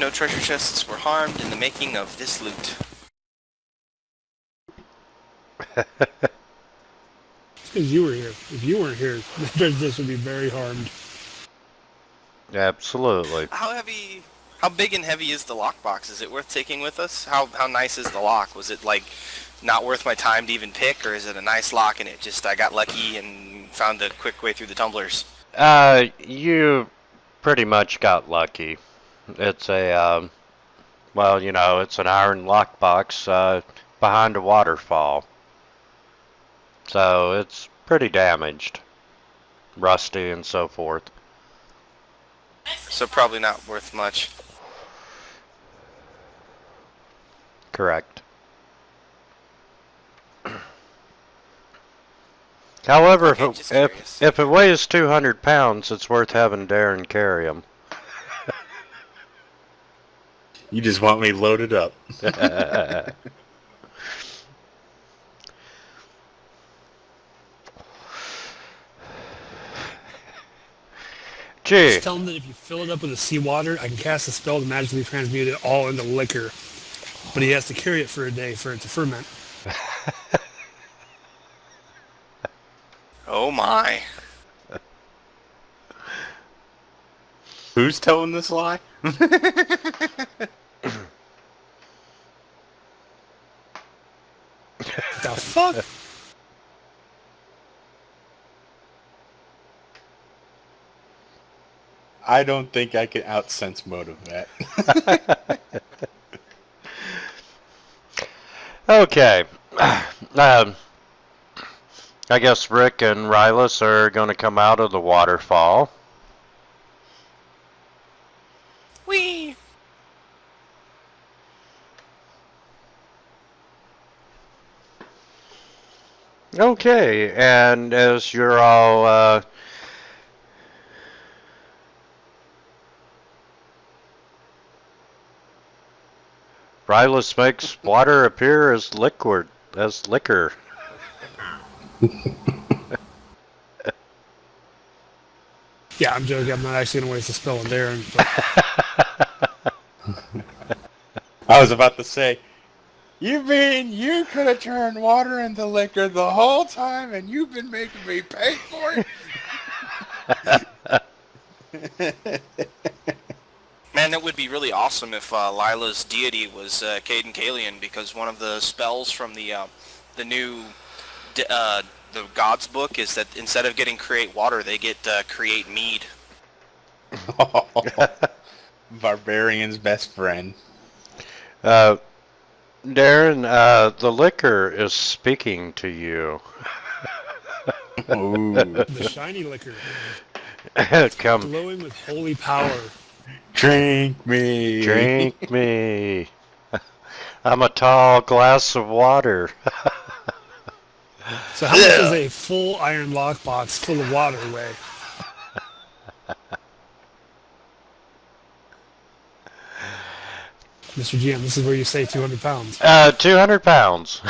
no treasure chests were harmed in the making of this loot. It's because you were here. If you weren't here, the treasure chest would be very harmed. Absolutely. How big and heavy is the lockbox? Is it worth taking with us? How nice is the lock? Was it like not worth my time to even pick, or is it a nice lock and I got lucky and found a quick way through the tumblers? You pretty much got lucky. It's a, well, you know, it's an iron lockbox behind a waterfall. So it's pretty damaged, rusty and so forth. So probably not worth much. Correct. However, Okay, if it weighs 200 pounds, it's worth having Darren carry him. You just want me loaded up. Gee. Just tell him that if you fill it up with the seawater, I can cast a spell to magically transmute it all into liquor. But he has to carry it for a day for it to ferment. Oh my. Who's telling this lie? The fuck? I don't think I can outsense motive that. Okay. I guess Rick and Rylus are going to come out of the waterfall. Whee! Okay, and as you're all Rylus makes water appear as liquor. Yeah, I'm joking. I'm not actually going to waste a spell on Darren. I was about to say, you mean you could have turned water into liquor the whole time and you've been making me pay for it? Man, that would be really awesome if Lila's deity was Caden Kalian, because one of the spells from the new the God's book is that instead of getting create water, they get create mead. Barbarian's best friend. Darren, the liquor is speaking to you. Ooh. The shiny liquor. Come. Glowing with holy power. Drink me. Drink me. I'm a tall glass of water. So how much does a full iron lockbox full of water weigh? Mr. GM, this is where you say 200 pounds. 200 pounds.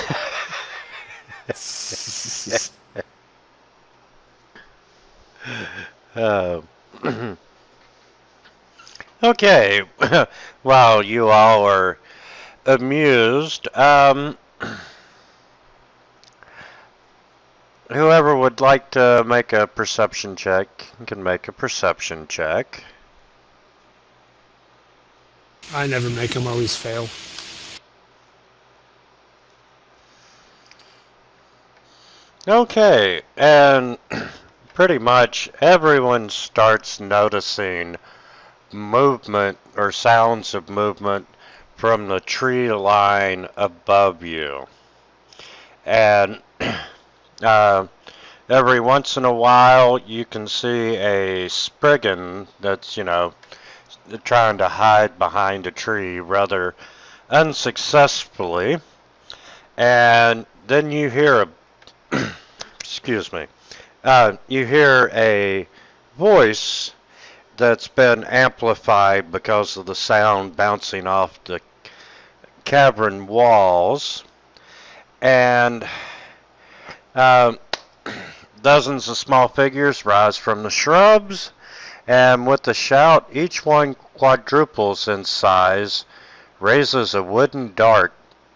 Okay, while you all are amused, whoever would like to make a perception check can make a perception check. I never make them, always fail. Okay, and pretty much everyone starts noticing movement or sounds of movement from the tree line above you. And every once in a while you can see a spriggan that's, you know, trying to hide behind a tree rather unsuccessfully. And then you hear a excuse me, you hear a voice that's been amplified because of the sound bouncing off the cavern walls, and dozens of small figures rise from the shrubs and with a shout, each one quadruples in size, raises a wooden dart,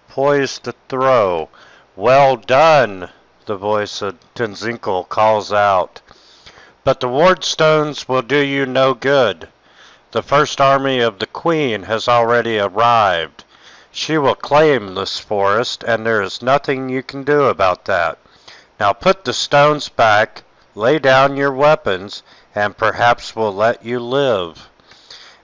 poised to throw. Well done, the voice of Tenzinkel calls out. But the ward stones will do you no good. The first army of the Queen has already arrived. She will claim this forest, and there is nothing you can do about that. Now put the stones back, lay down your weapons, and perhaps we'll let you live.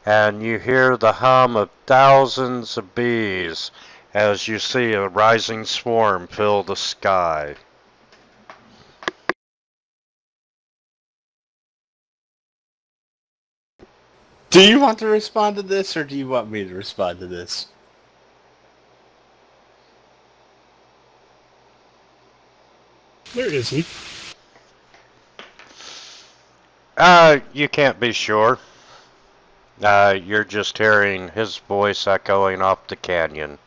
And you hear the hum of thousands of bees as you see a rising swarm fill the sky. Do you want to respond to this, or do you want me to respond to this? Where is he? You can't be sure. You're just hearing his voice echoing off the canyon.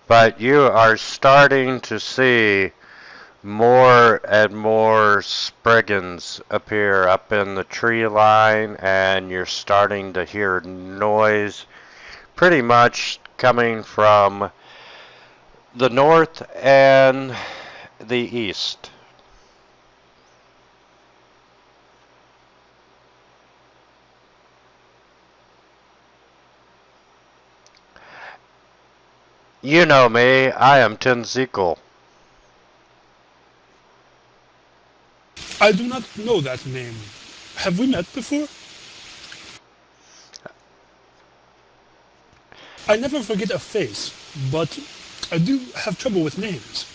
But you are starting to see more and more spriggans appear up in the tree line, and you're starting to hear noise pretty much coming from the north and the east. You know me, I am Tenzikel. I do not know that name. Have we met before? I never forget a face, but I do have trouble with names.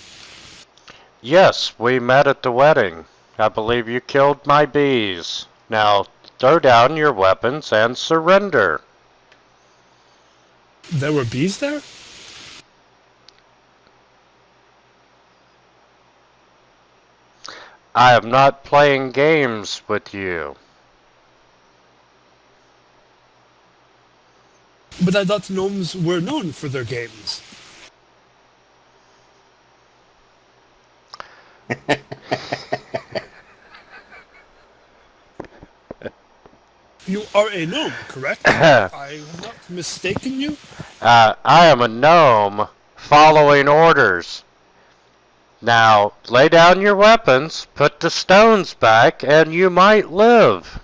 Yes, we met at the wedding. I believe you killed my bees. Now, throw down your weapons and surrender. There were bees there? I am not playing games with you. But I thought gnomes were known for their games. You are a gnome, correct? I have not mistaken you? I am a gnome following orders. Now, lay down your weapons, put the stones back, and you might live.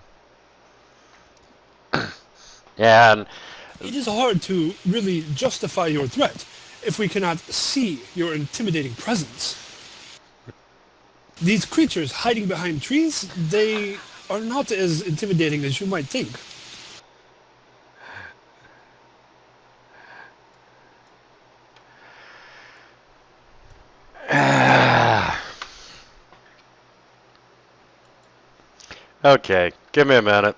And It is hard to really justify your threat if we cannot see your intimidating presence. These creatures hiding behind trees, they are not as intimidating as you might think. okay, give me a minute.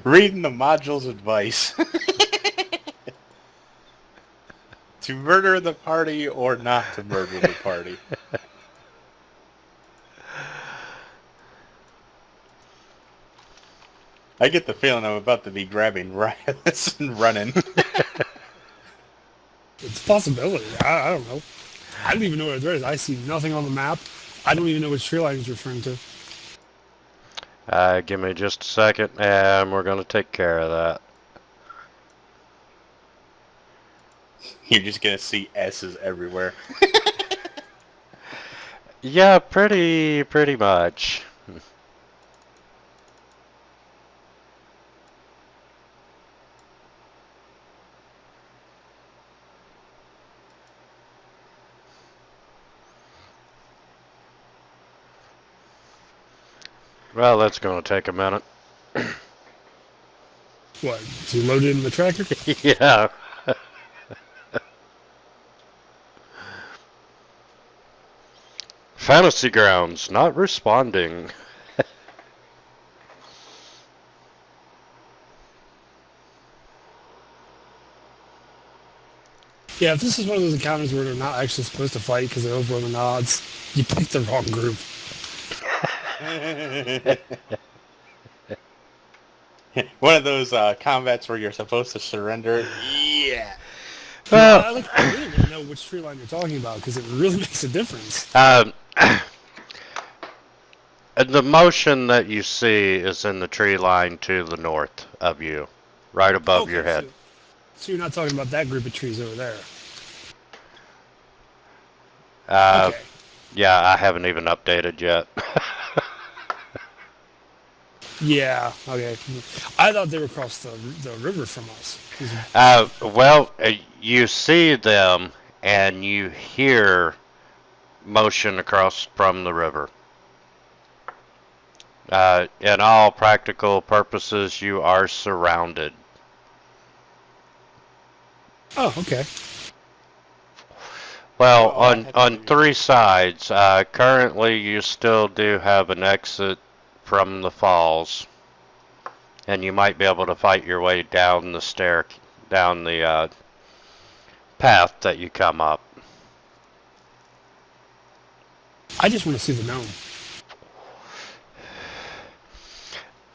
Reading the module's advice. To murder the party or not to murder the party. I get the feeling I'm about to be grabbing riots and running. It's a possibility. I don't know. I don't even know where it is. I see nothing on the map. I don't even know which tree line he's referring to. Give me just a second, and we're going to take care of that. You're just gonna see S's everywhere. Yeah, pretty much. Well, that's going to take a minute. What? To load it in the tracker? Yeah. Fantasy Grounds not responding. Yeah, if this is one of those encounters where they're not actually supposed to fight because they're overrunning the odds, you picked the wrong group. One of those combats where you're supposed to surrender. Yeah. Well, I really want to know which tree line you're talking about because it really makes a difference. The motion that you see is in the tree line to the north of you, right above your head. So you're not talking about that group of trees over there. Okay. Yeah, I haven't even updated yet. Yeah. Okay. I thought they were across the river from us. Well, you see them and you hear motion across from the river. In all practical purposes, you are surrounded. Oh, okay. Well, Well, on three sides, currently you still do have an exit from the falls, and you might be able to fight your way down down the path that you come up. I just want to see the gnome.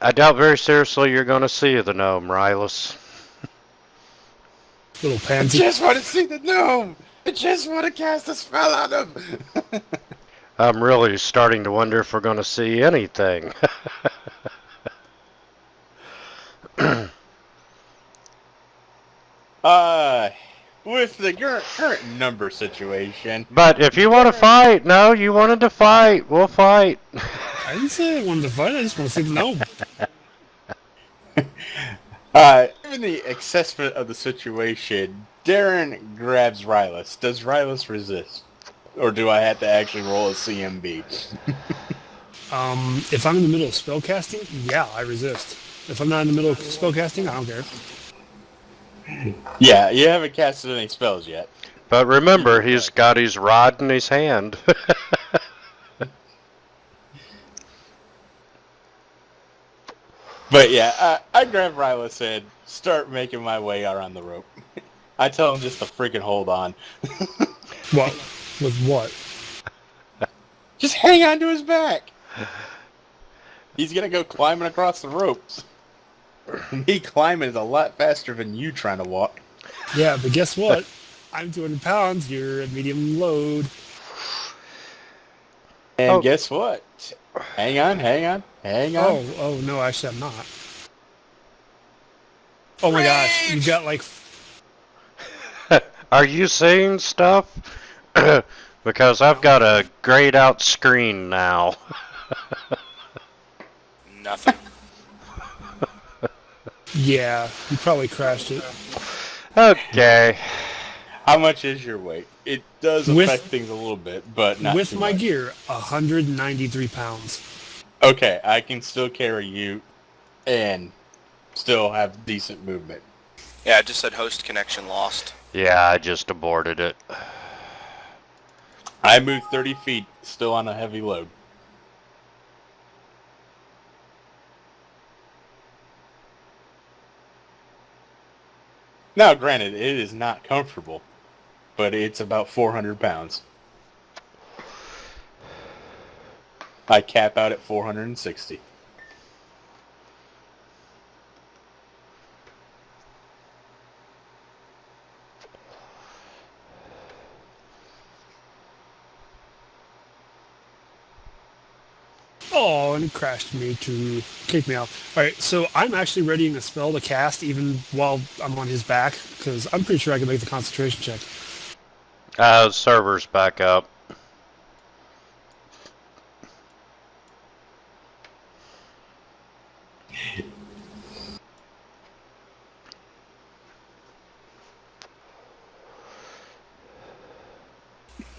I doubt very seriously you're going to see the gnome, Rylus. Little I pansy. just want to see the gnome. I just want to cast a spell on him. I'm really starting to wonder if we're going to see anything. With the current number situation. But if you want to fight, no, you wanted to fight, we'll fight. I didn't say I wanted to fight. I just want to see the gnome. Given the assessment of the situation, Darren grabs Rylus. Does Rylus resist? Or do I have to actually roll a CMB? If I'm in the middle of spellcasting, yeah, I resist. If I'm not in the middle of spellcasting, I don't care. Yeah, you haven't casted any spells yet. But remember, he's got his rod in his hand. But yeah, I grab Rylus and start making my way around the rope. I tell him just to freaking hold on. What? With what? Just hang on to his back. He's gonna go climbing across the ropes. Me climbing is a lot faster than you trying to walk. Yeah, but guess what? I'm 200 pounds. You're a medium load. And guess what? Hang on. Oh, no, actually, I'm not. Oh my gosh, you've got like... Are you seeing stuff? Because I've got a grayed out screen now. Nothing. Yeah, you probably crashed it. Okay. How much is your weight? It does affect things a little bit, but not With too my much. gear, 193 pounds. Okay, I can still carry you and still have decent movement. Yeah, I just said host connection lost. Yeah, I just aborted it. I moved 30 feet, still on a heavy load. Now, granted, it is not comfortable, but it's about 400 pounds. I cap out at 460. Oh, and it crashed me to kick me out. Alright, so I'm actually readying a spell to cast even while I'm on his back, because I'm pretty sure I can make the concentration check. Server's back up.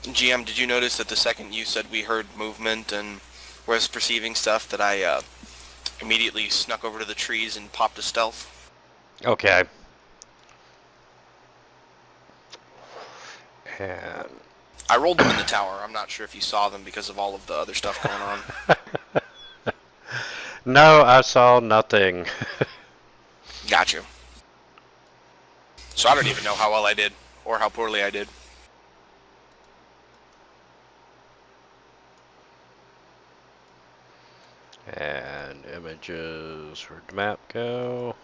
GM, did you notice that the second you said we heard movement and was perceiving stuff that I immediately snuck over to the trees and popped a stealth? Okay. And I rolled them in the tower. I'm not sure if you saw them because of all of the other stuff going on. no, I saw nothing. Got you. So I don't even know how well I did or how poorly I did. And images, where'd the map go?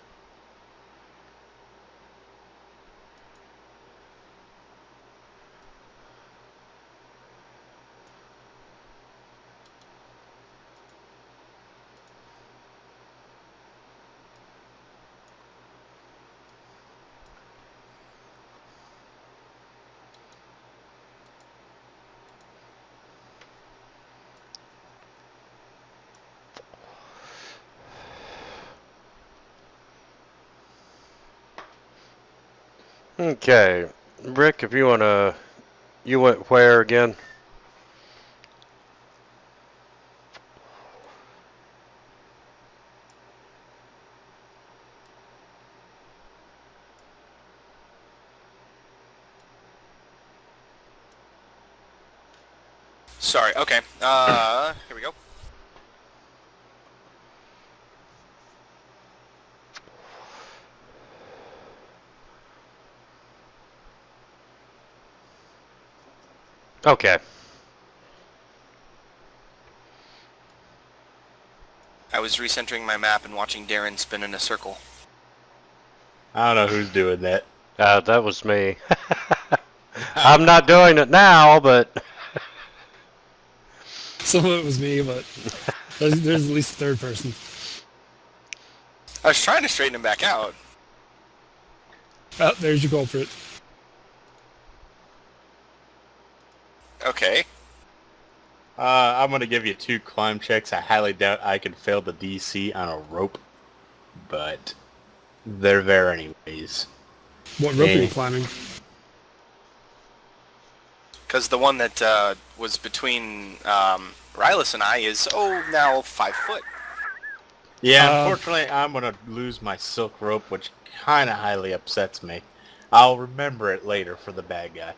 Okay, Rick, if you wanna, you went where again? Sorry. Okay. Here we go. Okay. I was recentering my map and watching Darren spin in a circle. I don't know who's doing that. That was me. I'm not doing it now, but Some of it was me, but there's at least a third person. I was trying to straighten him back out. Oh, there's your culprit. Okay. I'm gonna give you 2 climb checks. I highly doubt I can fail the DC on a rope, but they're there anyways. What rope are you Hey. climbing? Because the one that was between Rylus and I is, now 5 foot. Yeah, unfortunately, I'm gonna lose my silk rope, which kind of highly upsets me. I'll remember it later for the bad guy.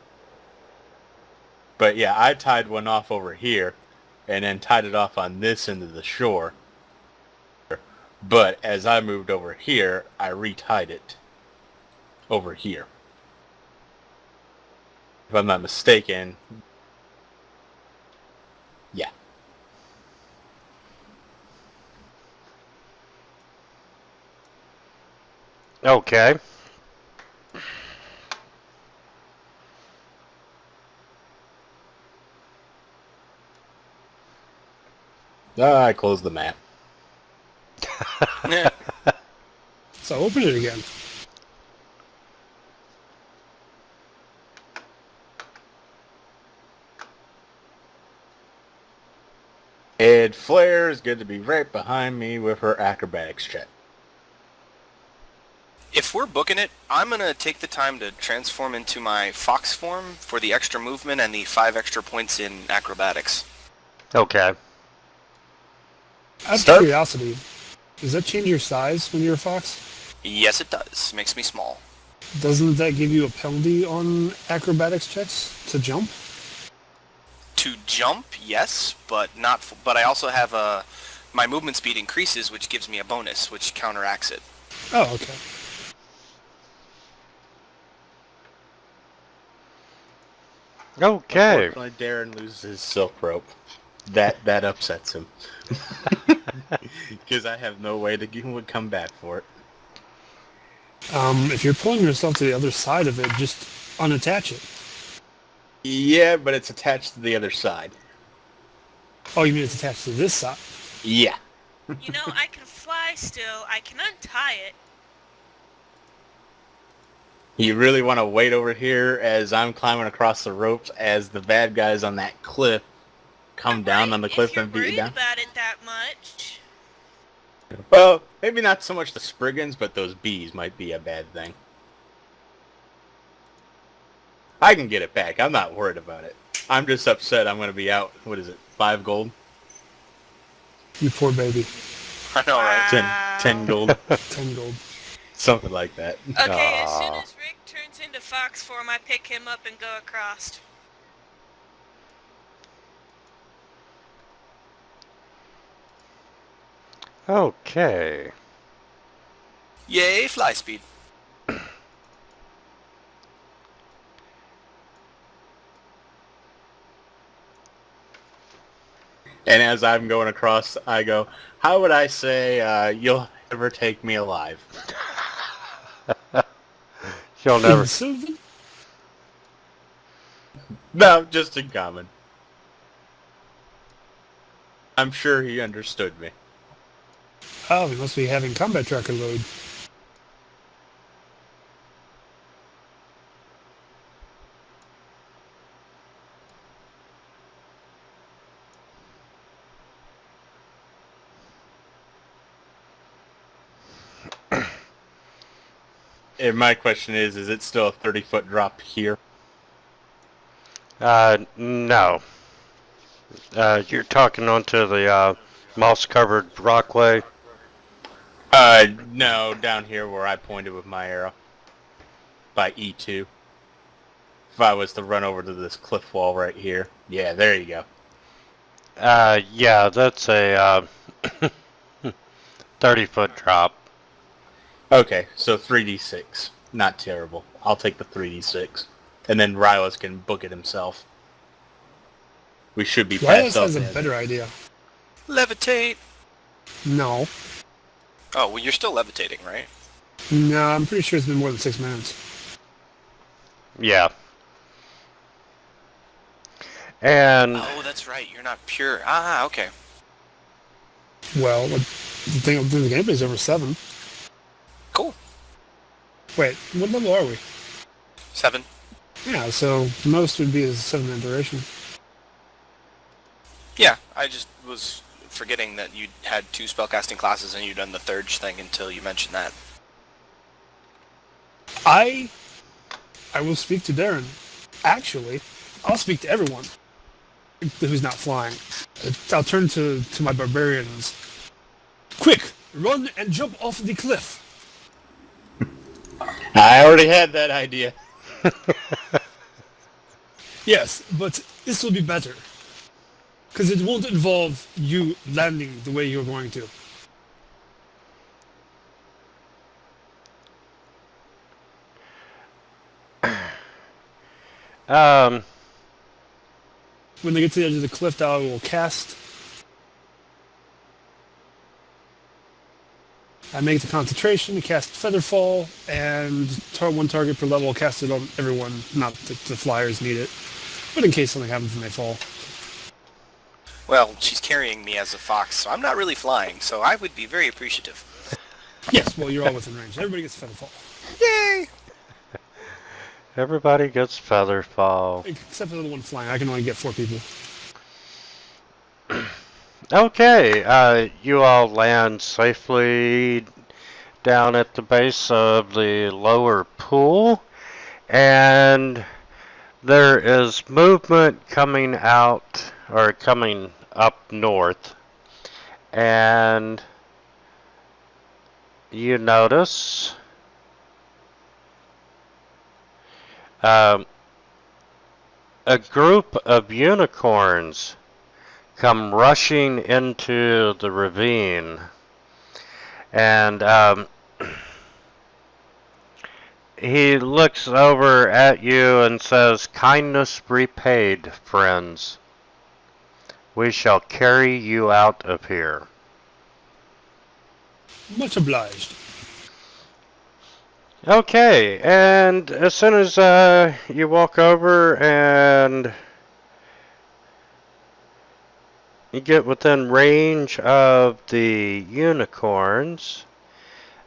But yeah, I tied one off over here, and then tied it off on this end of the shore. But as I moved over here, I retied it over here. If I'm not mistaken. Yeah. okay. I closed the map. So open it again. And Flair is going to be right behind me with her acrobatics check. If we're booking it, I'm going to take the time to transform into my fox form for the extra movement and the 5 extra points in acrobatics. Okay. Out of Start. curiosity, does that change your size when you're a fox? Yes, it does. Makes me small. Doesn't that give you a penalty on acrobatics checks to jump? To jump, yes, but not. But I also have my movement speed increases, which gives me a bonus, which counteracts it. Oh, okay. Okay. Unfortunately, Darren loses his silk rope. That upsets him. Because I have no way to come back for it. If you're pulling yourself to the other side of it, just unattach it. Yeah, but it's attached to the other side. Oh, you mean it's attached to this side? Yeah. You know, I can fly still. I can untie it. You really want to wait over here as I'm climbing across the ropes as the bad guys on that cliff come down on the cliff and beat you down? If you're worried about it that much. Well, maybe not so much the Spriggans, but those bees might be a bad thing. I can get it back. I'm not worried about it. I'm just upset I'm going to be out, 5 gold? You poor baby. I know, right? 10 gold? 10 gold. Something like that. Okay, as soon Aw. as Rick turns into fox form, I pick him up and go across. Okay. Yay, fly speed. And as I'm going across, I go, how would I say you'll never take me alive? You'll never. Sylvan? No, just in common. I'm sure he understood me. Oh, we must be having combat tracker load. And my question is it still a 30-foot drop here? No. You're talking onto the moss-covered rockway. No, down here where I pointed with my arrow. By E2. If I was to run over to this cliff wall right here. Yeah, there you go. Yeah, that's a 30-foot drop. Okay, so 3d6. Not terrible. I'll take the 3d6. And then Rylas can book it himself. We should be Rylas past up has a there. better idea. Levitate. No. Oh, well, you're still levitating, right? No, I'm pretty sure it's been more than 6 minutes. Yeah. And Oh, that's right. You're not pure. Ah, okay. Well, the gameplay's over 7. Cool. Wait, what level are we? 7. Yeah, so most would be a 7-minute duration. Yeah, I just was forgetting that you had 2 spellcasting classes and you'd done the third thing until you mentioned that. I will speak to Darren. Actually, I'll speak to everyone who's not flying. I'll turn to my barbarians. Quick, run and jump off the cliff. I already had that idea. Yes, but this will be better. Because it won't involve you landing the way you're going to. When they get to the edge of the cliff, I will cast. I make the concentration to cast Featherfall, and one target per level, cast it on everyone, not that the flyers need it, but in case something happens when they fall. Well, she's carrying me as a fox, so I'm not really flying, so I would be very appreciative. Yes, well, you're all within range. Everybody gets Featherfall. Yay! everybody gets Featherfall. Except for the one flying. I can only get 4 people. Okay, you all land safely down at the base of the lower pool, and there is movement coming out, or coming up north, and you notice a group of unicorns come rushing into the ravine, and he looks over at you and says, "Kindness repaid, friends. We shall carry you out of here." Much obliged. Okay, and as soon as you walk over and you get within range of the unicorns,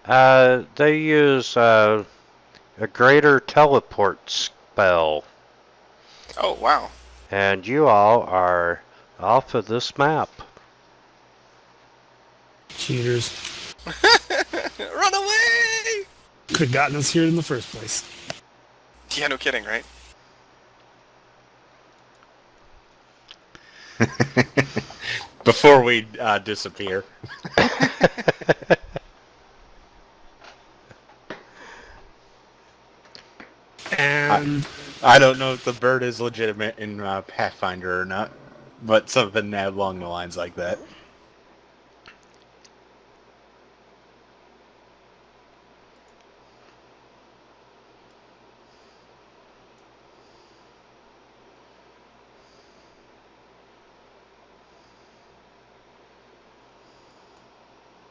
they use a greater teleport spell. Oh, wow. And you all are off of this map. Cheaters. Run away! Could have gotten us here in the first place. Yeah, no kidding, right? Before we disappear. And I don't know if the bird is legitimate in Pathfinder or not, but something along the lines like that.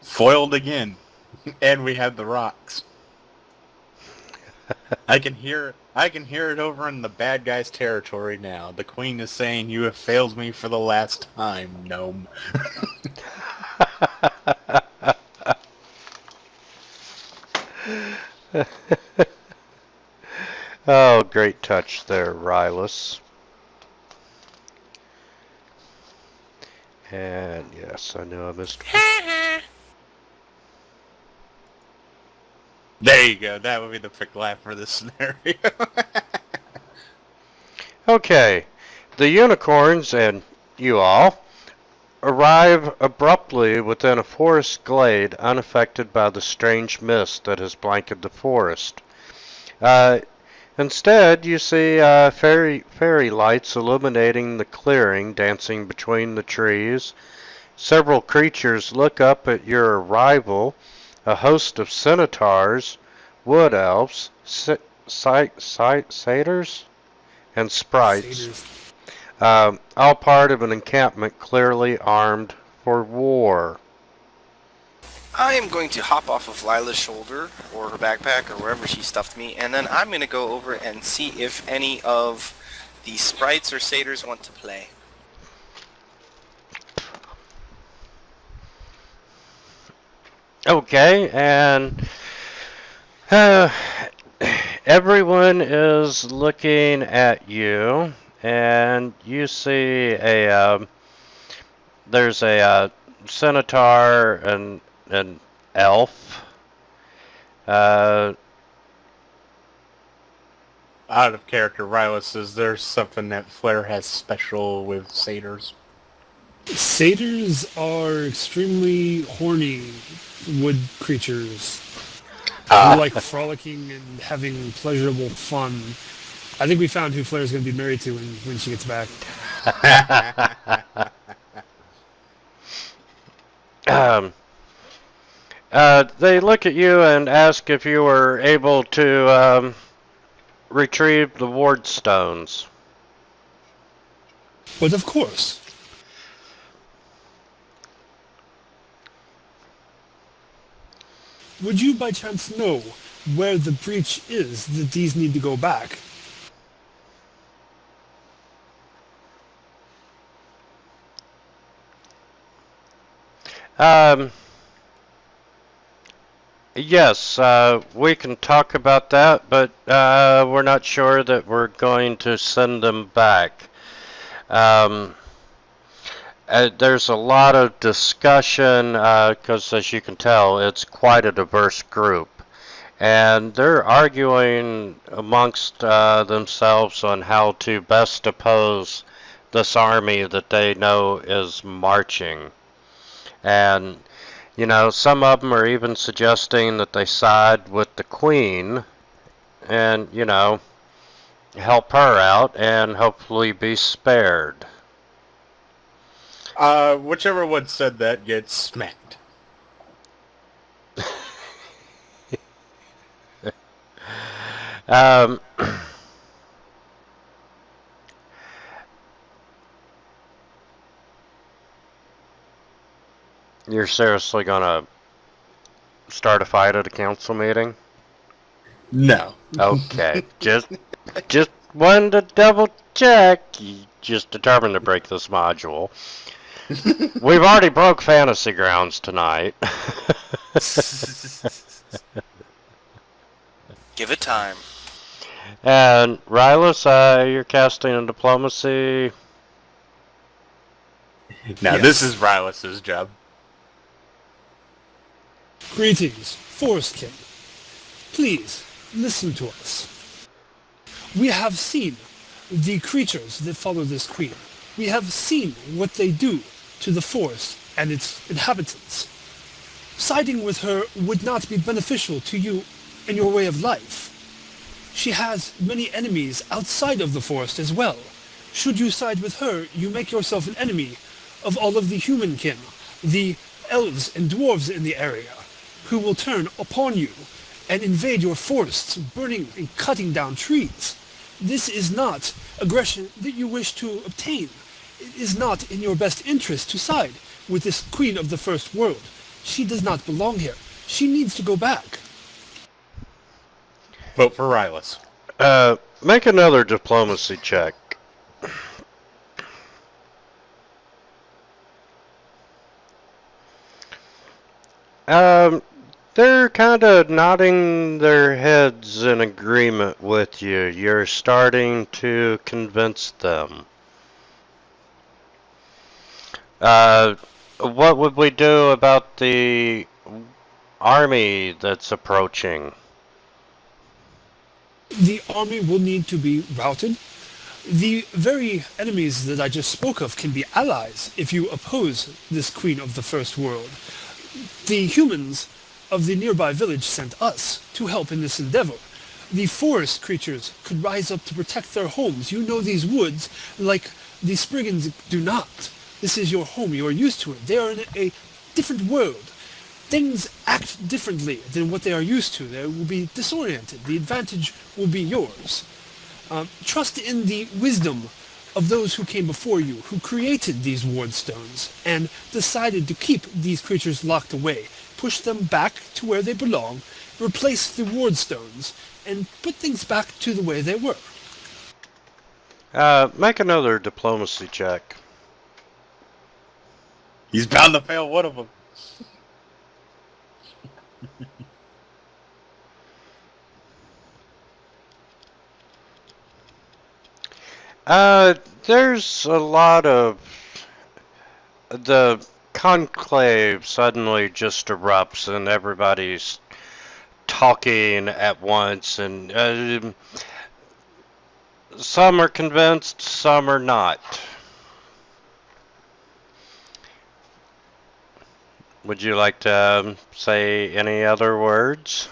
Foiled again, and we have the rocks. I can hear it over in the bad guy's territory now. The queen is saying, "You have failed me for the last time, gnome." Oh, great touch there, Rylus. And yes, I know I missed one. There you go. That would be the perfect laugh for this scenario. Okay, the unicorns and you all arrive abruptly within a forest glade unaffected by the strange mist that has blanketed the forest. Instead, you see fairy lights illuminating the clearing, dancing between the trees. Several creatures look up at your arrival, a host of centaurs, wood elves, satyrs, and sprites, Satyrs. all part of an encampment clearly armed for war. I am going to hop off of Lila's shoulder, or her backpack, or wherever she stuffed me, and then I'm going to go over and see if any of the sprites or satyrs want to play. Okay, and everyone is looking at you, and you see there's a centaur and an elf. Out of character, Rylus, is there something that Flair has special with satyrs? Satyrs are extremely horny wood creatures who like frolicking and having pleasurable fun. I think we found who Flair's going to be married to when she gets back. They look at you and ask if you were able to retrieve the ward stones. But of course. Would you by chance know where the breach is that these need to go back? Yes, we can talk about that, but we're not sure that we're going to send them back. There's a lot of discussion, because as you can tell, it's quite a diverse group. And they're arguing amongst themselves on how to best oppose this army that they know is marching. And, you know, some of them are even suggesting that they side with the Queen and, you know, help her out and hopefully be spared. Whichever one said that gets smacked. You're seriously gonna start a fight at a council meeting? No. Okay, just wanted to double check. You just determined to break this module. We've already broke Fantasy Grounds tonight. Give it time. And Rylus, you're casting in diplomacy. Now Yes. this is Rylus's job. Greetings, Forest King. Please, listen to us. We have seen the creatures that follow this queen. We have seen what they do to the forest and its inhabitants. Siding with her would not be beneficial to you and your way of life. She has many enemies outside of the forest as well. Should you side with her, you make yourself an enemy of all of the humankin, the elves and dwarves in the area, who will turn upon you and invade your forests, burning and cutting down trees. This is not aggression that you wish to obtain. It is not in your best interest to side with this queen of the first world. She does not belong here. She needs to go back. Vote for Rylus. Make another diplomacy check. They're kind of nodding their heads in agreement with you. You're starting to convince them. What would we do about the army that's approaching? The army will need to be routed. The very enemies that I just spoke of can be allies if you oppose this Queen of the First World. The humans of the nearby village sent us to help in this endeavor. The forest creatures could rise up to protect their homes. You know these woods like the Spriggans do not. This is your home. You are used to it. They are in a different world. Things act differently than what they are used to. They will be disoriented. The advantage will be yours. Trust in the wisdom of those who came before you, who created these ward stones, and decided to keep these creatures locked away, push them back to where they belong, replace the ward stones, and put things back to the way they were. Make another diplomacy check. He's bound to fail one of them. There's a lot of the conclave suddenly just erupts and everybody's talking at once, and some are convinced, some are not. Would you like to say any other words?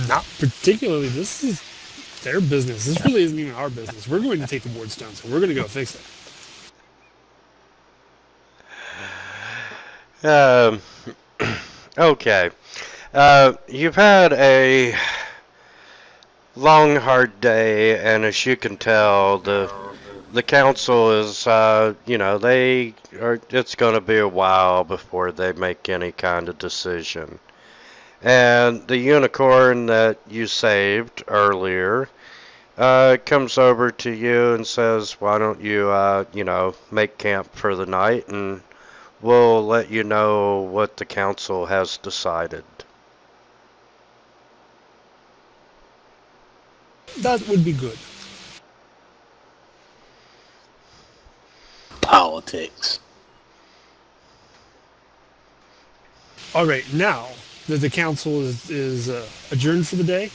Not particularly. This is their business. This really isn't even our business. We're going to take the ward stones and we're going to go fix it. Okay. You've had a long, hard day, and as you can tell, the council is, it's going to be a while before they make any kind of decision. And the unicorn that you saved earlier comes over to you and says, why don't you, make camp for the night, and we'll let you know what the council has decided. That would be good. Politics. All right, now that the council is adjourned for the day,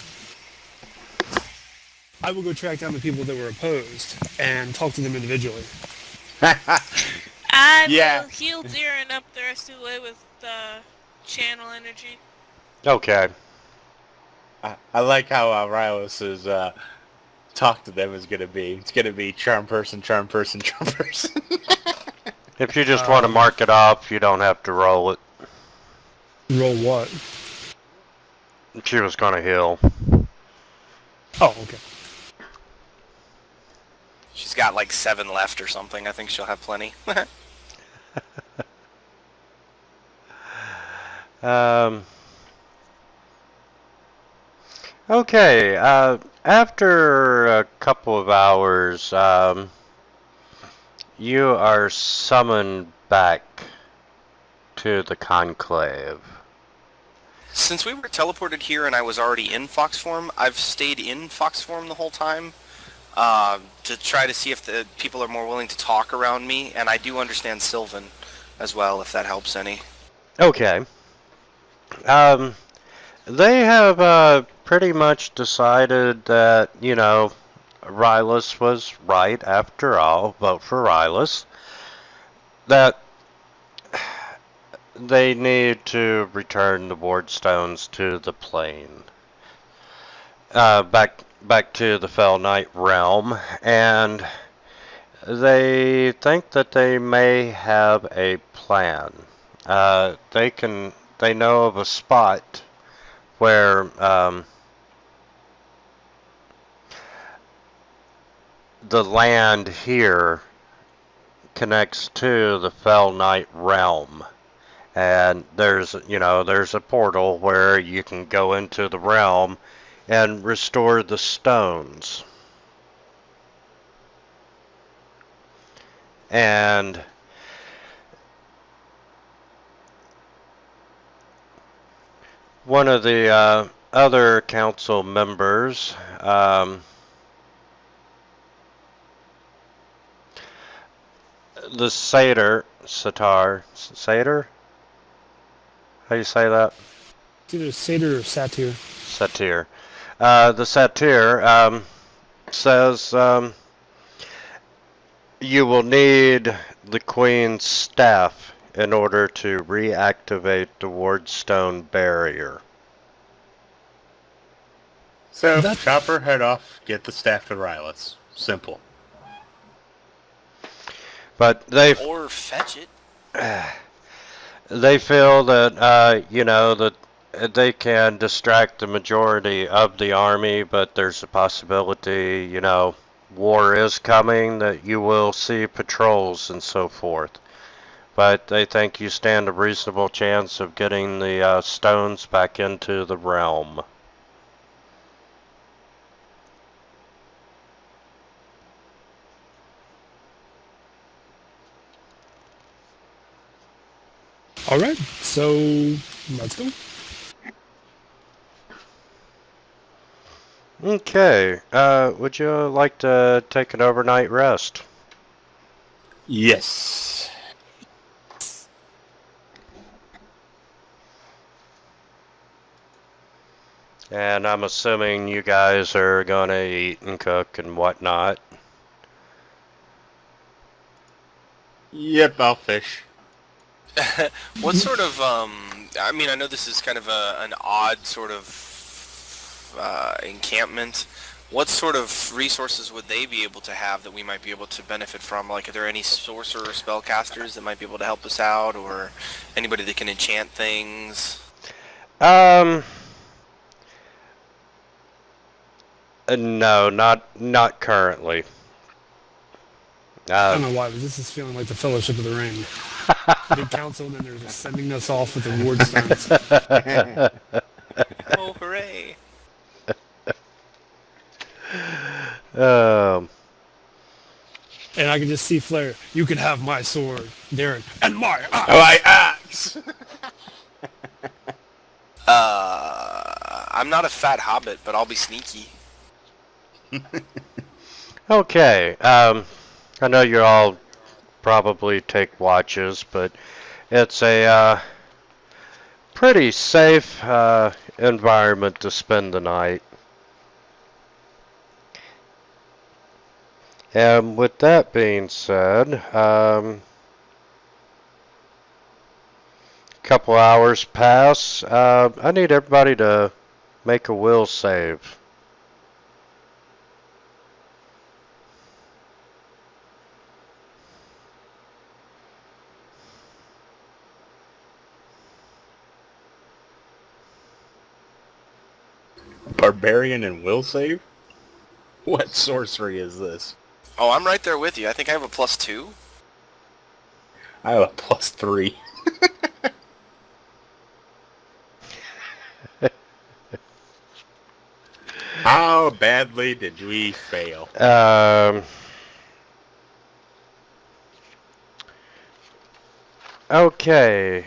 I will go track down the people that were opposed and talk to them individually. I Yeah. will heal Darren up the rest of the way with channel energy. Okay. I like how Rylos' talk to them is going to be. It's going to be charm person, charm person, charm person. If you just want to mark it off, you don't have to roll it. Roll what? She was going to heal. Oh, okay. She's got like 7 left or something. I think she'll have plenty. Okay, after a couple of hours, you are summoned back to the conclave. Since we were teleported here and I was already in fox form, I've stayed in fox form the whole time to try to see if the people are more willing to talk around me, and I do understand Sylvan as well, if that helps any. Okay. They have pretty much decided that, Rylus was right after all. Vote for Rylus. That they need to return the ward stones to the plane. Back to the Fellnight realm, and they think that they may have a plan. They know of a spot where the land here connects to the Fellnight realm, and there's a portal where you can go into the realm and restore the stones. And one of the other council members, the Satyr, how do you say that? It's either satyr or satyr. Satyr. The satyr says you will need the queen's staff in order to reactivate the wardstone barrier. So, That- chop her head off, get the staff to Rylus. Simple. But they Or fetch it. they feel that you know that they can distract the majority of the army, but there's a possibility, you know, war is coming, that you will see patrols and so forth. But they think you stand a reasonable chance of getting the stones back into the realm. All right, so let's go. Okay, would you like to take an overnight rest? Yes. And I'm assuming you guys are gonna eat and cook and whatnot. Yep, I'll fish. What sort of, I mean, I know this is kind of an odd sort of encampment. What sort of resources would they be able to have that we might be able to benefit from? Like, are there any sorcerer or spellcasters that might be able to help us out, or anybody that can enchant things? No, not currently. I don't know why, but this is feeling like the Fellowship of the Ring. Big council, and then they're just sending us off with the wardstones. Oh, hooray! And I can just see Flair. You can have my sword, Darren, and my axe. My axe! I'm not a fat hobbit, but I'll be sneaky. Okay, I know you all probably take watches, but it's a pretty safe environment to spend the night. And with that being said, couple hours pass. I need everybody to make a will save. Barbarian and will save? What sorcery is this? Oh, I'm right there with you. I think I have a +2. I have a +3. How badly did we fail? Okay.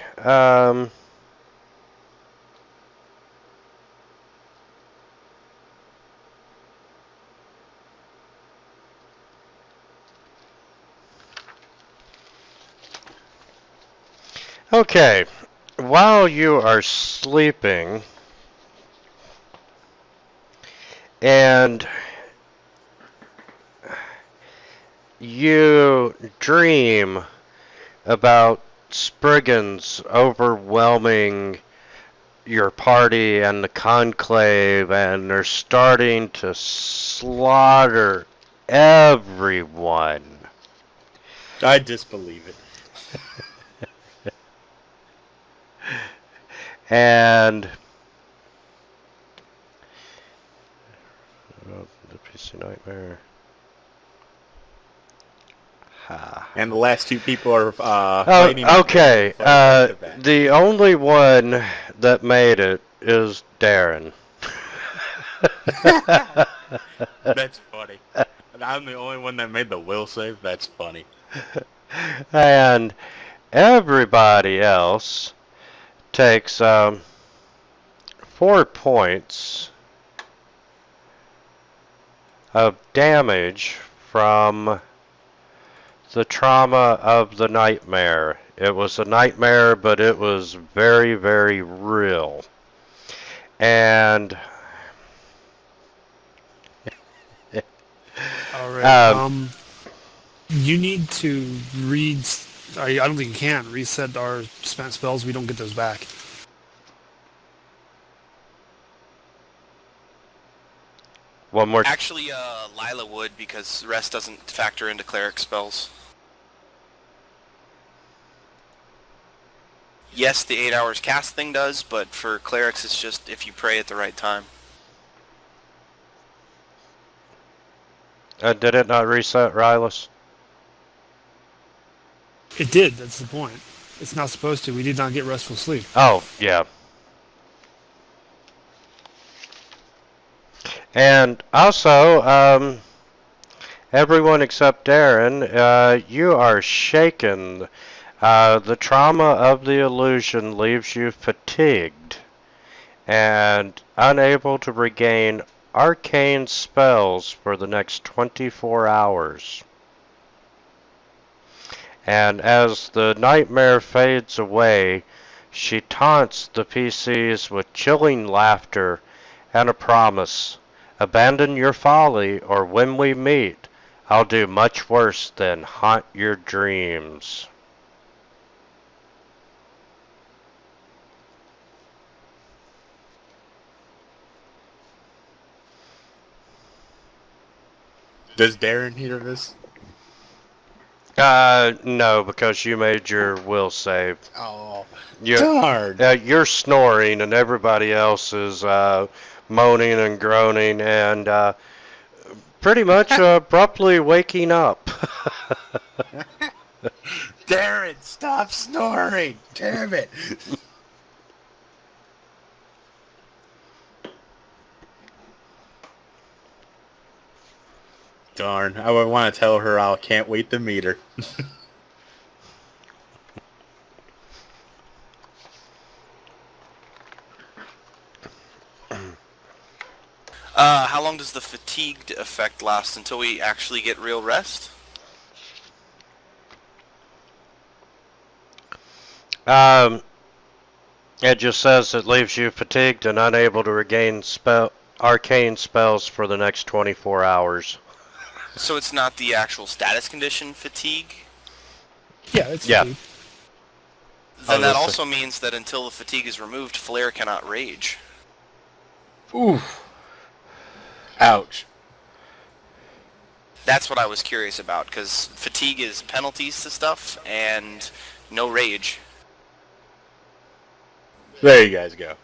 Okay. While you are sleeping, and you dream about Spriggans overwhelming your party and the conclave, and they're starting to slaughter everyone. I disbelieve it. And the PC Nightmare. Ha. And the last two people are Oh, Lady okay. Macbeth, back to back. The only one that made it is Darren. That's funny. And I'm the only one that made the will save. That's funny. And everybody else takes 4 points of damage from the trauma of the nightmare. It was a nightmare, but it was very, very real. And All right. um, You need to read. I don't think you can reset our spent spells. We don't get those back. one more. Actually, Lila would, because rest doesn't factor into cleric spells. Yes, the 8 hours cast thing does, but for clerics it's just if you pray at the right time. Did it not reset, Rylus? It did. That's the point. It's not supposed to. We did not get restful sleep. Oh, yeah. And also, everyone except Darren, you are shaken. The trauma of the illusion leaves you fatigued and unable to regain arcane spells for the next 24 hours. And as the nightmare fades away, she taunts the PCs with chilling laughter and a promise. Abandon your folly, or when we meet, I'll do much worse than haunt your dreams. Does Darren hear this? No, because you made your will save. Oh, You're, darn. you're snoring, and everybody else is moaning and groaning, and pretty much abruptly waking up. Darren, stop snoring! Damn it! Darn, I would want to tell her I can't wait to meet her. How long does the fatigued effect last until we actually get real rest? It just says it leaves you fatigued and unable to regain arcane spells for the next 24 hours. So it's not the actual status condition fatigue? Yeah, it's Yeah. fatigue. Then that listen. also means that until the fatigue is removed, Flare cannot rage. Oof. Ouch. That's what I was curious about, because fatigue is penalties to stuff, and no rage. There you guys go.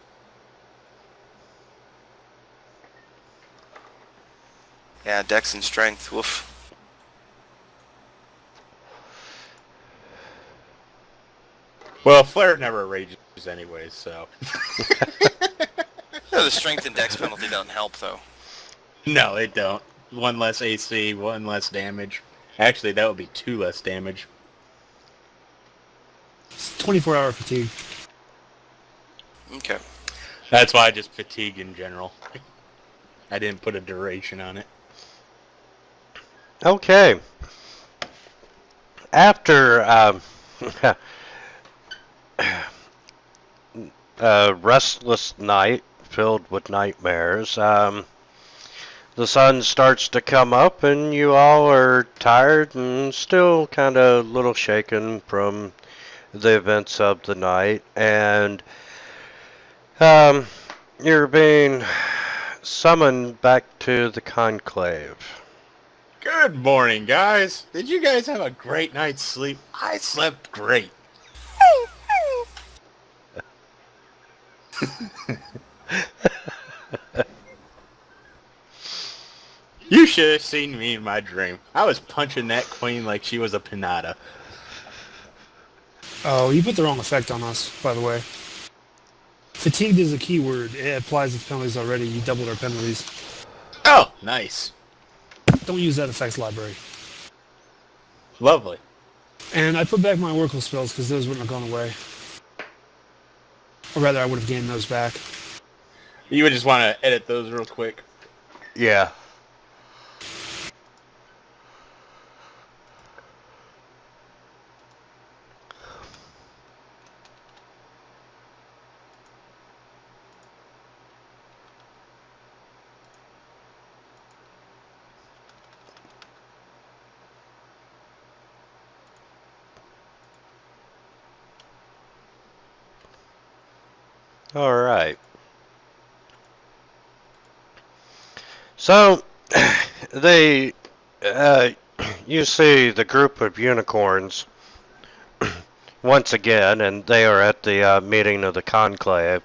Yeah, dex and strength, woof. Well, Flare never rages anyways, so... Yeah, the strength and dex penalty doesn't help, though. No, they don't. One less AC, one less damage. Actually, that would be 2 less damage. It's 24-hour fatigue. Okay. That's why I just fatigue in general. I didn't put a duration on it. Okay. After a restless night filled with nightmares, the sun starts to come up and you all are tired and still kind of a little shaken from the events of the night, and you're being summoned back to the conclave. Good morning, guys. Did you guys have a great night's sleep? I slept great. You should have seen me in my dream. I was punching that queen like she was a pinata. Oh, you put the wrong effect on us, by the way. Fatigued is a keyword. It applies its penalties already. You doubled our penalties. Oh, nice. Don't use that effects library. Lovely. And I put back my Oracle spells because those wouldn't have gone away. Or rather, I would have gained those back. You would just want to edit those real quick. Yeah. All right. So, they, you see the group of unicorns once again, and they are at the meeting of the conclave,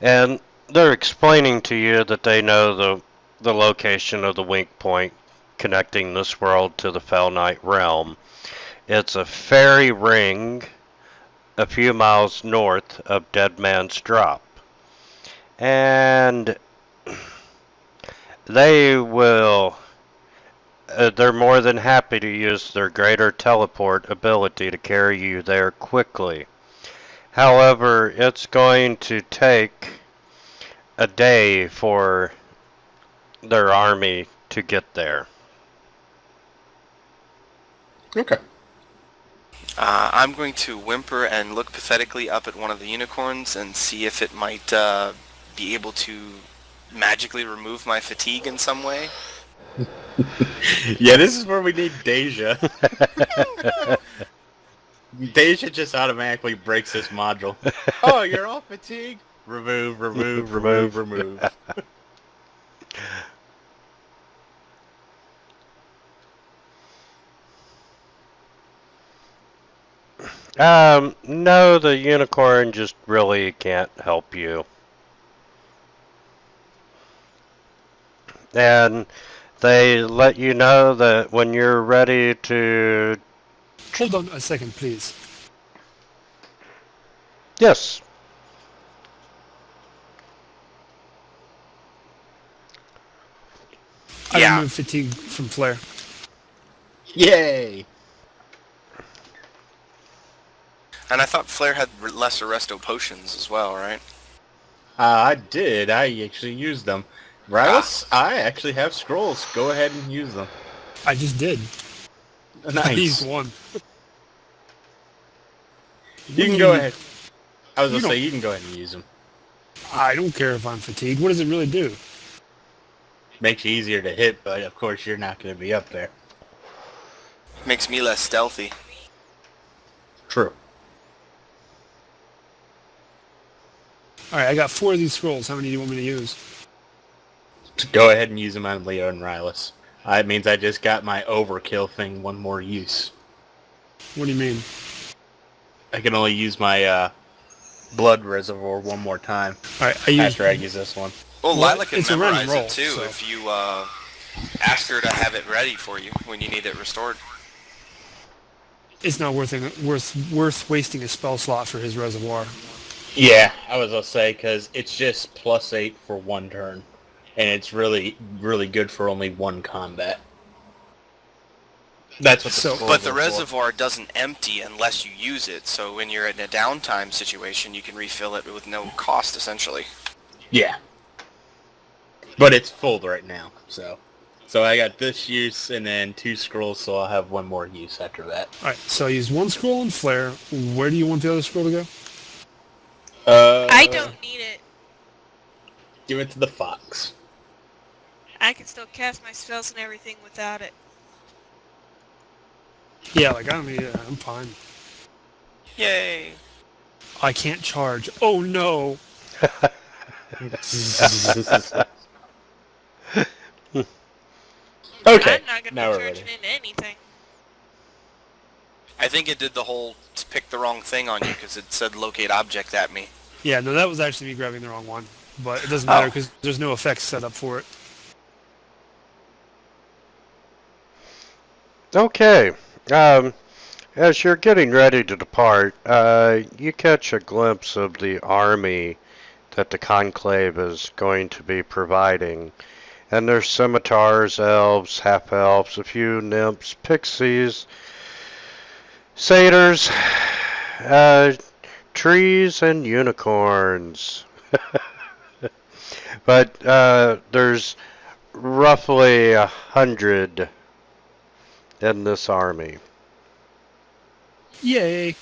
and they're explaining to you that they know the location of the wink point connecting this world to the Fellnight realm. It's a fairy ring a few miles north of Dead Man's Drop. And they will they're more than happy to use their greater teleport ability to carry you there quickly. However, it's going to take a day for their army to get there. Okay. I'm going to whimper and look pathetically up at one of the unicorns and see if it might be able to magically remove my fatigue in some way. Yeah, this is where we need Deja. Deja just automatically breaks this module. Oh, you're all fatigued? Remove, remove, remove, remove. No, the unicorn just really can't help you. And they let you know that when you're ready to... Hold on a second, please. Yes. I removed fatigue from Flare. Yay! And I thought Flare had lesser resto potions as well, right? I did. I actually used them. Rylus, I actually have scrolls. Go ahead and use them. I just did. Nice. I used one. You can go ahead. I was going to say, you can go ahead and use them. I don't care if I'm fatigued. What does it really do? Makes you easier to hit, but of course you're not going to be up there. Makes me less stealthy. True. Alright, I got 4 of these scrolls. How many do you want me to use? Go ahead and use them on Leo and Rylus. It means I just got my overkill thing one more use. What do you mean? I can only use my blood reservoir one more time. Alright, I used... After I use this one. Well, Well, Lila can it's a random memorize roll, it too so- if you ask her to have it ready for you when you need it restored. It's not worth wasting a spell slot for his reservoir. Yeah, I was going to say, because it's just +8 for one turn. And it's really, really good for only one combat. That's what the So- scrolls But the are for. reservoir doesn't empty unless you use it, so when you're in a downtime situation, you can refill it with no cost, essentially. Yeah. But it's full right now, so... So I got this use and then 2 scrolls, so I'll have one more use after that. Alright, so I used 1 scroll in Flare. Where do you want the other scroll to go? I don't need it. Give it to the fox. I can still cast my spells and everything without it. Yeah, like, I don't need it. I'm fine. Yay! I can't charge. Oh, no! Okay, I'm not going now to we're be ready. charging into anything. I think it did the whole pick the wrong thing on you because it said locate object at me. Yeah, no, that was actually me grabbing the wrong one. But it doesn't matter because there's no effects set up for it. Okay. As you're getting ready to depart, you catch a glimpse of the army that the conclave is going to be providing. And there's scimitars, elves, half-elves, a few nymphs, pixies, satyrs, trees, and unicorns. But there's roughly 100 in this army. Yay!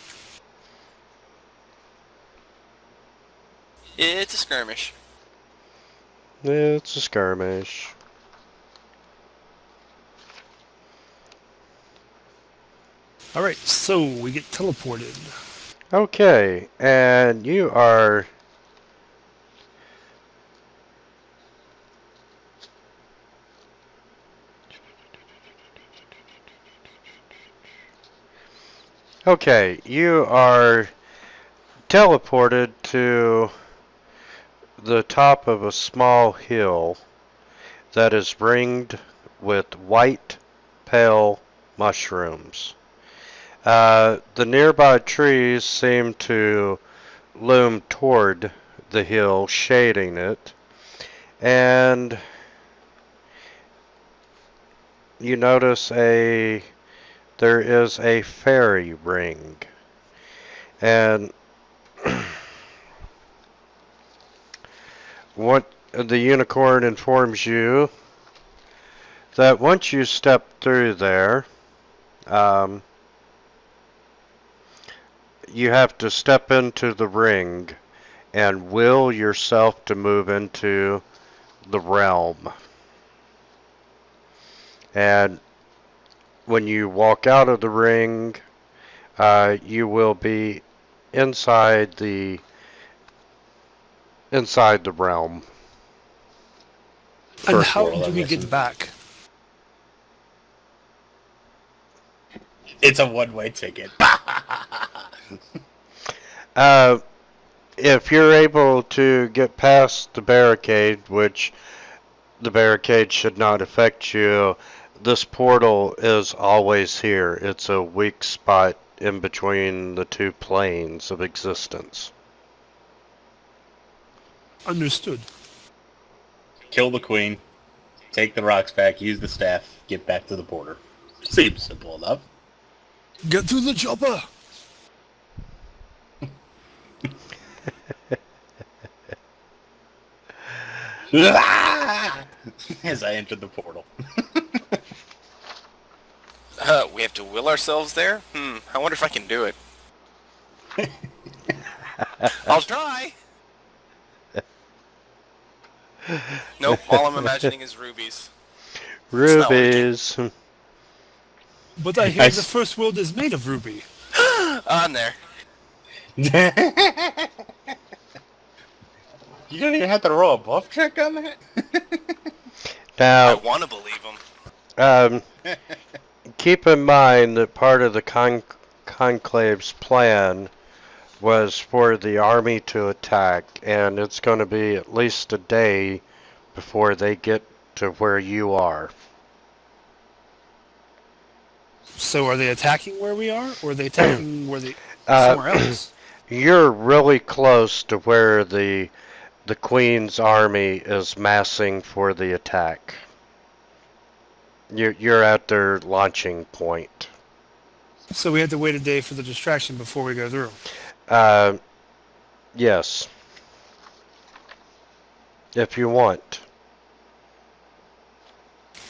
It's a skirmish. It's a skirmish. Alright, so we get teleported. Okay, and you are Okay, you are teleported to the top of a small hill that is ringed with white, pale mushrooms. The nearby trees seem to loom toward the hill, shading it, and you notice there is a fairy ring, and what the unicorn informs you that once you step through there, you have to step into the ring and will yourself to move into the realm. And when you walk out of the ring, you will be inside the realm. And First how world, do I'm we guessing. get back? It's a one-way ticket. If you're able to get past the barricade, which the barricade should not affect you, this portal is always here. It's a weak spot in between the two planes of existence. Understood. Kill the queen, take the rocks back, use the staff, get back to the border. Seems simple enough. Get to the chopper! As I entered the portal. We have to will ourselves there? I wonder if I can do it. I'll try! Nope, all I'm imagining is rubies. Rubies. But I hear the first world is made of ruby. On there. You don't even have to roll a buff check on that? I Now, want to believe them. keep in mind that part of the Conclave's plan was for the army to attack, and it's going to be at least a day before they get to where you are. So are they attacking where we are, or are they attacking where they Uh, somewhere else? You're really close to where the Queen's army is massing for the attack. You're at their launching point. So we have to wait a day for the distraction before we go through. Yes. If you want.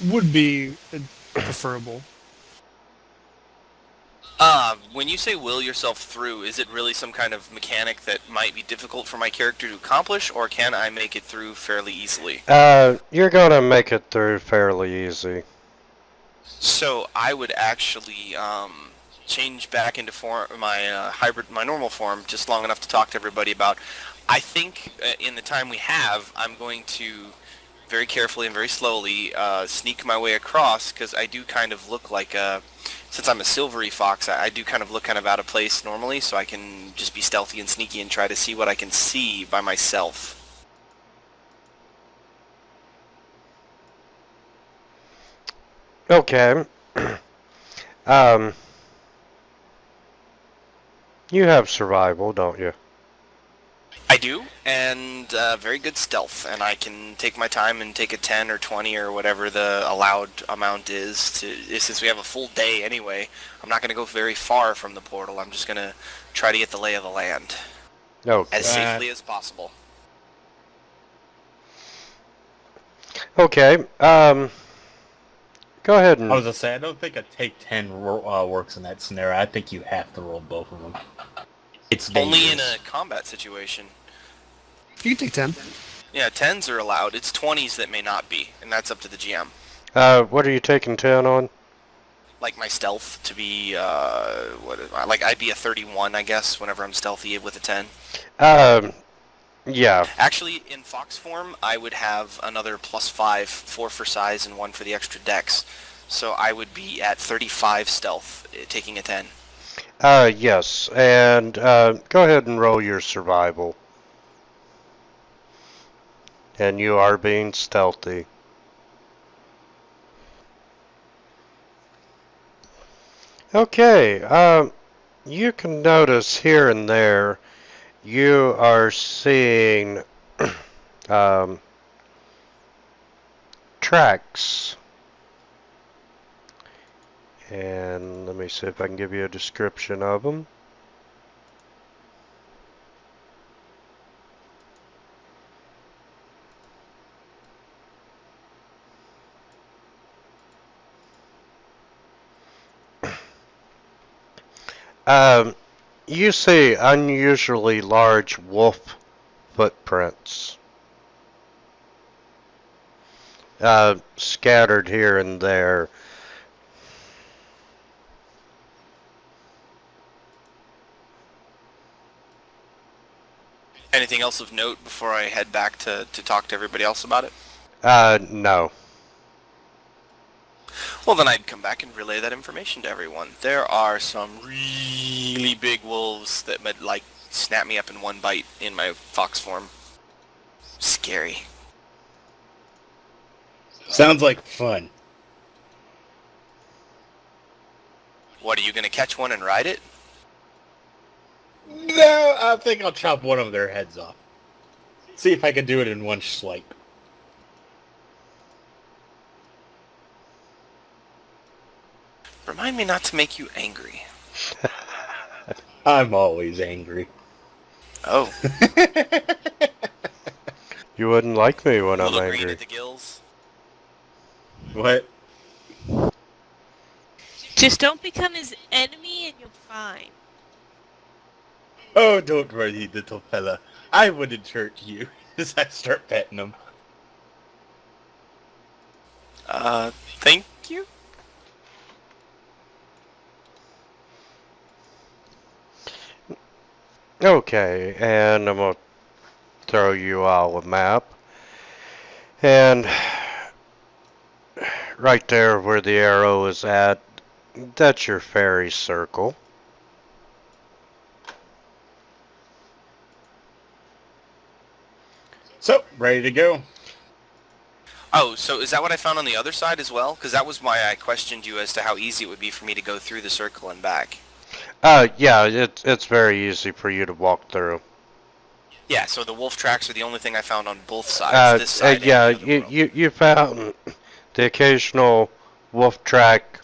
Would be preferable. When you say will yourself through, is it really some kind of mechanic that might be difficult for my character to accomplish, or can I make it through fairly easily? You're gonna make it through fairly easy. So I would actually change back into my normal form just long enough to talk to everybody about. I think in the time we have, I'm going to very carefully and very slowly sneak my way across, because I do kind of look like since I'm a silvery fox, I do kind of look kind of out of place normally, so I can just be stealthy and sneaky and try to see what I can see by myself. Okay. You have survival, don't you? I do, and very good stealth, and I can take my time and take a 10 or 20 or whatever the allowed amount is. Since we have a full day anyway, I'm not going to go very far from the portal. I'm just going to try to get the lay of the land Okay. as safely as possible. Okay. Go ahead and... I was gonna say, I don't think a take 10 works in that scenario. I think you have to roll both of them. It's Only in dangerous. a combat situation. You can take 10. Yeah, 10s are allowed. It's 20s that may not be, and that's up to the GM. what are you taking 10 on? Like my stealth to be, like I'd be a 31, I guess, whenever I'm stealthy with a 10. Yeah. Actually, in fox form, I would have another +5, 4 for size and 1 for the extra dex. So I would be at 35 stealth, taking a 10. Yes, and go ahead and roll your survival. And you are being stealthy. Okay, you can notice here and there you are seeing tracks. And let me see if I can give you a description of them. You see unusually large wolf footprints scattered here and there. Anything else of note before I head back to talk to everybody else about it? No. Well, then I'd come back and relay that information to everyone. There are some really big wolves that might, like, snap me up in one bite in my fox form. Scary. Sounds like fun. What, are you going to catch one and ride it? No, I think I'll chop one of their heads off. See if I can do it in one swipe. Remind me not to make you angry. I'm always angry. Oh. You wouldn't like me when A I'm little green angry. at the gills. What? Just don't become his enemy and you'll fine. Oh, don't worry, little fella. I wouldn't hurt you as I start petting him. Thank you? Okay, and I'm going to throw you all a map. And right there where the arrow is at, that's your fairy circle. So, ready to go. Oh, so is that what I found on the other side as well? Because that was why I questioned you as to how easy it would be for me to go through the circle and back. Yeah, it's very easy for you to walk through. Yeah, so the wolf tracks are the only thing I found on both sides. This side yeah, and the other world. you found the occasional wolf track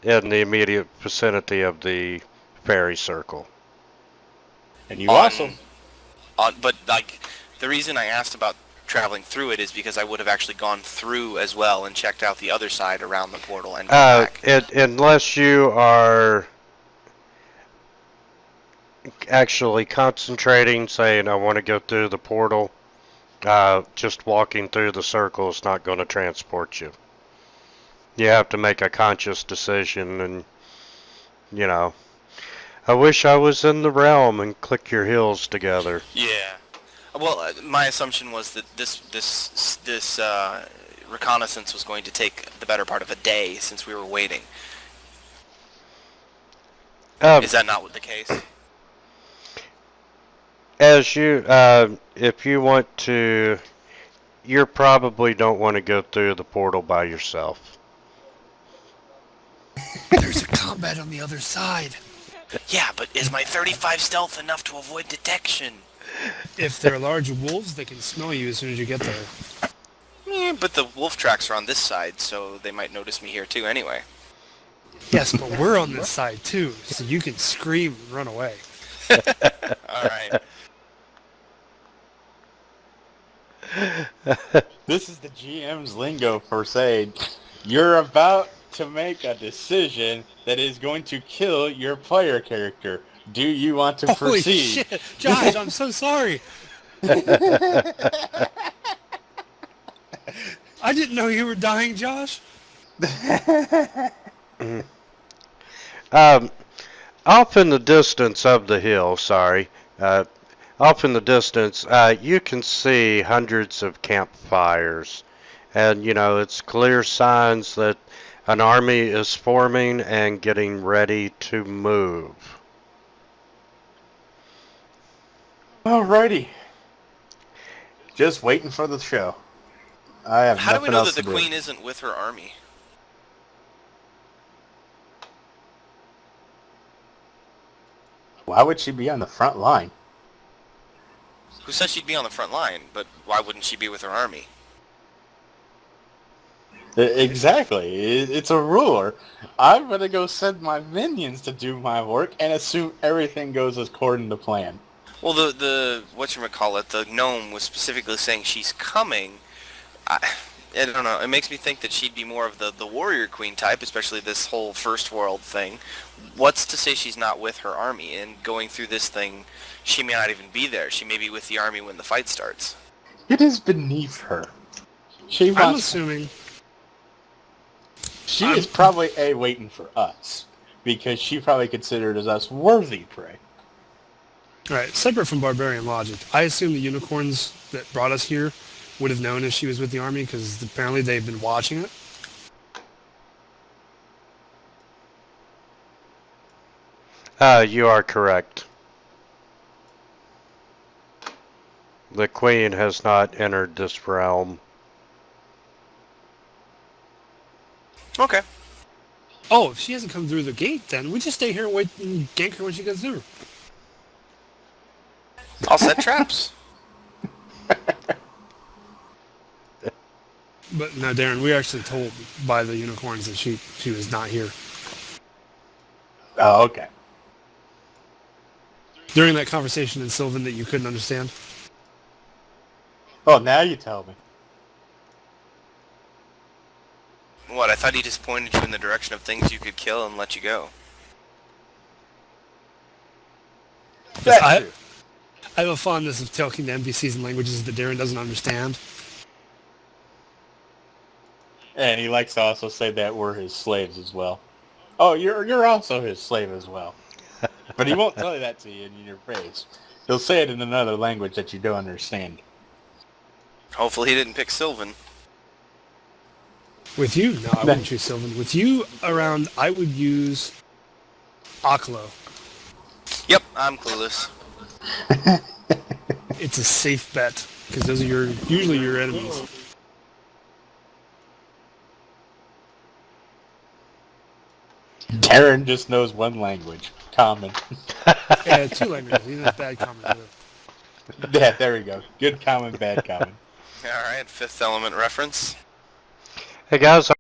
in the immediate vicinity of the fairy circle. And you also... But, like, the reason I asked about traveling through it is because I would have actually gone through as well and checked out the other side around the portal and come back. Unless you are actually concentrating, saying I want to go through the portal, just walking through the circle is not going to transport you. You have to make a conscious decision, and you know, I wish I was in the realm and click your heels together. Yeah. Well, my assumption was that this reconnaissance was going to take the better part of a day since we were waiting. Is that not the case? As you, if you want to, you probably don't want to go through the portal by yourself. There's a combat on the other side. Yeah, but is my 35 stealth enough to avoid detection? If they're large wolves, they can smell you as soon as you get there. Yeah, but the wolf tracks are on this side, so they might notice me here too anyway. Yes, but we're on this side too, so you can scream and run away. Alright. This is the GM's lingo for saying, you're about to make a decision that is going to kill your player character. Do you want to Holy proceed? shit! Josh, I'm so sorry. I didn't know you were dying, Josh. Off in the distance of the hill, off in the distance, you can see hundreds of campfires. And, you know, it's clear signs that an army is forming and getting ready to move. Alrighty. Just waiting for the show. I have How do we nothing know else that the to do. queen isn't with her army? Why would she be on the front line? Who says she'd be on the front line? But why wouldn't she be with her army? Exactly. It's a ruler. I'm gonna go send my minions to do my work and assume everything goes according to plan. Well, the whatchamacallit, the gnome was specifically saying she's coming. I don't know. It makes me think that she'd be more of the warrior queen type, especially this whole first world thing. What's to say she's not with her army? And going through this thing, she may not even be there. She may be with the army when the fight starts. It is beneath her. She I'm wants. assuming. She is probably waiting for us because she probably considers us worthy prey. All right, separate from barbarian logic, I assume the unicorns that brought us here would have known if she was with the army because apparently they've been watching it. You are correct. The queen has not entered this realm. Okay. Oh, if she hasn't come through the gate, then we just stay here and wait and gank her when she gets through. I'll set traps. But no, Darren, we were actually told by the unicorns that she was not here. Oh, okay. During that conversation in Sylvan that you couldn't understand. Oh, now you tell me. What? I thought he just pointed you in the direction of things you could kill and let you go. That's I true. have a fondness of talking to NPCs in languages that Darren doesn't understand. And he likes to also say that we're his slaves as well. Oh, you're also his slave as well. But he won't tell you that to you in your face. He'll say it in another language that you don't understand. Hopefully he didn't pick Sylvan. With you, no, I wouldn't choose Sylvan. With you around, I would use Aklo. Yep, I'm clueless. It's a safe bet because those are usually your enemies. Darren just knows one language. Common. Yeah, two languages. Even if bad comments. Yeah, there we go. Good common, bad common. Alright, Fifth Element reference. Hey guys,